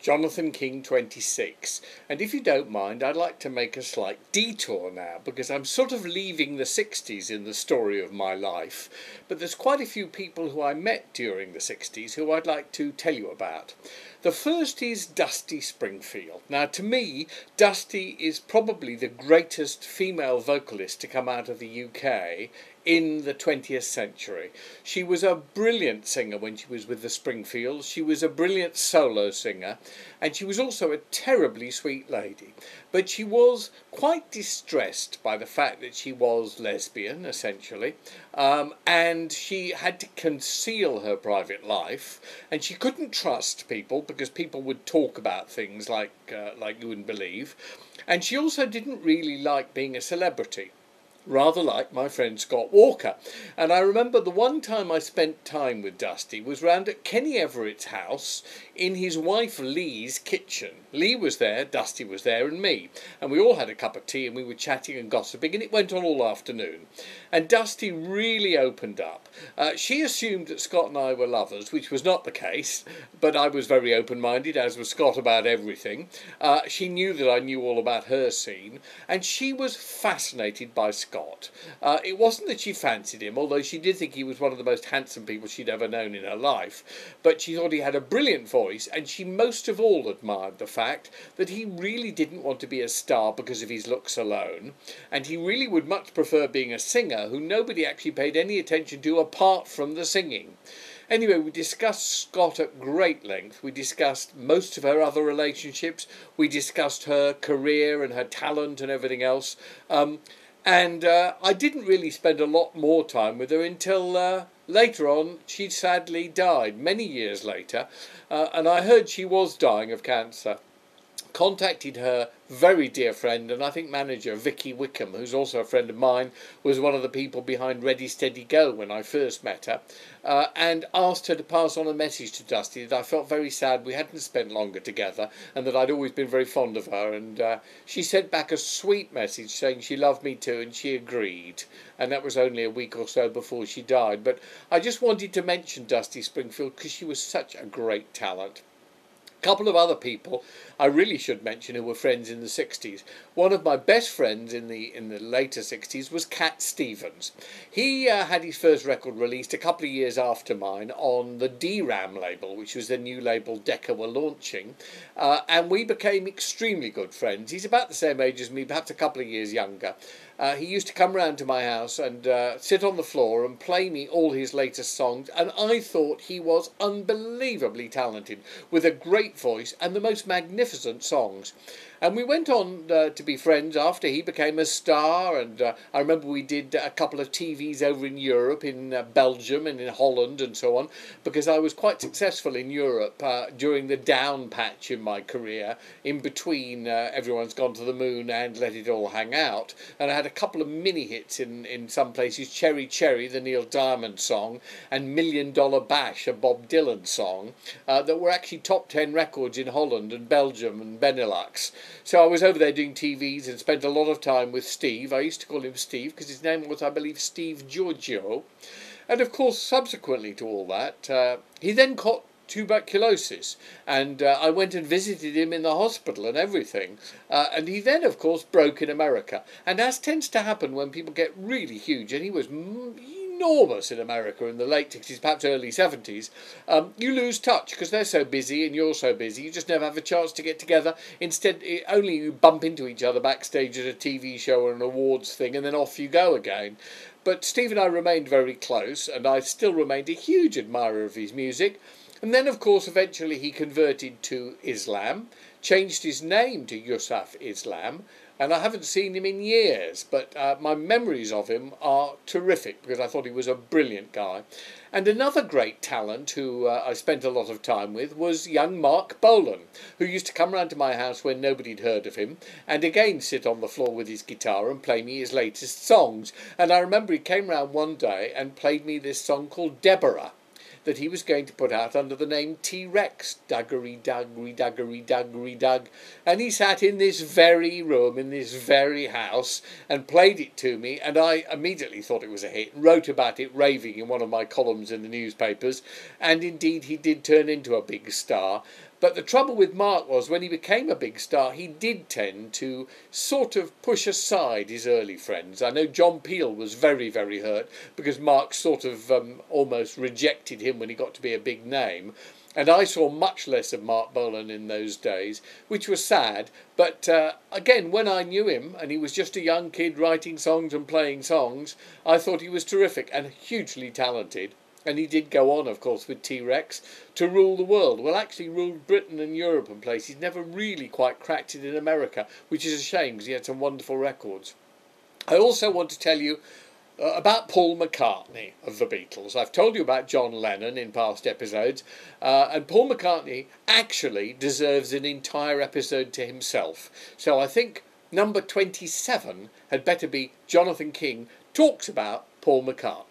Jonathan King 26. And if you don't mind, I'd like to make a slight detour now, because I'm sort of leaving the 60s in the story of my life. But there's quite a few people who I met during the 60s who I'd like to tell you about. The first is Dusty Springfield. Now, to me, Dusty is probably the greatest female vocalist to come out of the UK in the 20th century. She was a brilliant singer when she was with the Springfields. She was a brilliant solo singer, and she was also a terribly sweet lady. But she was quite distressed by the fact that she was lesbian, essentially, and she had to conceal her private life, and she couldn't trust people because people would talk about things like you wouldn't believe. And she also didn't really like being a celebrity, rather like my friend Scott Walker. And I remember the one time I spent time with Dusty was round at Kenny Everett's house in his wife Lee's kitchen. Lee was there, Dusty was there, and me. And we all had a cup of tea and we were chatting and gossiping, and it went on all afternoon. And Dusty really opened up. She assumed that Scott and I were lovers, which was not the case, but I was very open-minded, as was Scott, about everything. She knew that I knew all about her scene, and she was fascinated by Scott. It wasn't that she fancied him, although she did think he was one of the most handsome people she'd ever known in her life, but she thought he had a brilliant voice, and she most of all admired the fact that he really didn't want to be a star because of his looks alone, and he really would much prefer being a singer who nobody actually paid any attention to apart from the singing. Anyway, we discussed Scott at great length. We discussed most of her other relationships. We discussed her career and her talent and everything else. And I didn't really spend a lot more time with her until later on. She sadly died many years later, and I heard she was dying of cancer. Contacted her very dear friend and I think manager Vicky Wickham, who's also a friend of mine, was one of the people behind Ready Steady Go when I first met her, and asked her to pass on a message to Dusty that I felt very sad we hadn't spent longer together and that I'd always been very fond of her. And she sent back a sweet message saying she loved me too, and she agreed. And that was only a week or so before she died. But I just wanted to mention Dusty Springfield because she was such a great talent. Couple of other people I really should mention who were friends in the 60s. One of my best friends in the later 60s was Cat Stevens. He had his first record released a couple of years after mine on the DRAM label, which was the new label Decca were launching, and we became extremely good friends. He's about the same age as me, perhaps a couple of years younger. He used to come round to my house and sit on the floor and play me all his latest songs, and I thought he was unbelievably talented, with a great voice and the most magnificent songs. And we went on to be friends after he became a star, and I remember we did a couple of TVs over in Europe, in Belgium and in Holland and so on, because I was quite successful in Europe during the down patch in my career, in between Everyone's Gone to the Moon and Let It All Hang Out. And I had a couple of mini hits in some places, Cherry Cherry, the Neil Diamond song, and Million Dollar Bash, a Bob Dylan song, that were actually top 10 records in Holland and Belgium and Benelux. So I was over there doing TVs and spent a lot of time with Steve. I used to call him Steve because his name was, I believe, Steve Giorgio. And of course, subsequently to all that, he then caught tuberculosis, and I went and visited him in the hospital and everything. And he then, of course, broke in America. And as tends to happen when people get really huge, and he was enormous in America in the late 60s, perhaps early 70s, you lose touch because they're so busy and you're so busy, you just never have a chance to get together. Instead, only you bump into each other backstage at a TV show or an awards thing, and then off you go again. But Steve and I remained very close, and I still remained a huge admirer of his music. And then, of course, eventually he converted to Islam, changed his name to Yusuf Islam, and I haven't seen him in years, but my memories of him are terrific because I thought he was a brilliant guy. And another great talent who I spent a lot of time with was young Marc Bolan, who used to come round to my house when nobody'd heard of him, and again sit on the floor with his guitar and play me his latest songs. And I remember he came round one day and played me this song called Deborah, that he was going to put out under the name T-Rex, Duggery Dug, Reduggery Dug, Redug. And he sat in this very room, in this very house, and played it to me, and I immediately thought it was a hit, and wrote about it raving in one of my columns in the newspapers, and indeed he did turn into a big star. But the trouble with Marc was when he became a big star, he did tend to sort of push aside his early friends. I know John Peel was very, very hurt because Marc sort of almost rejected him when he got to be a big name. And I saw much less of Marc Bolan in those days, which was sad. But again, when I knew him and he was just a young kid writing songs and playing songs, I thought he was terrific and hugely talented. And he did go on, of course, with T-Rex to rule the world. Well, actually ruled Britain and Europe and places. Never really quite cracked it in America, which is a shame because he had some wonderful records. I also want to tell you about Paul McCartney of the Beatles. I've told you about John Lennon in past episodes, and Paul McCartney actually deserves an entire episode to himself. So I think number 27 had better be Jonathan King Talks About Paul McCartney.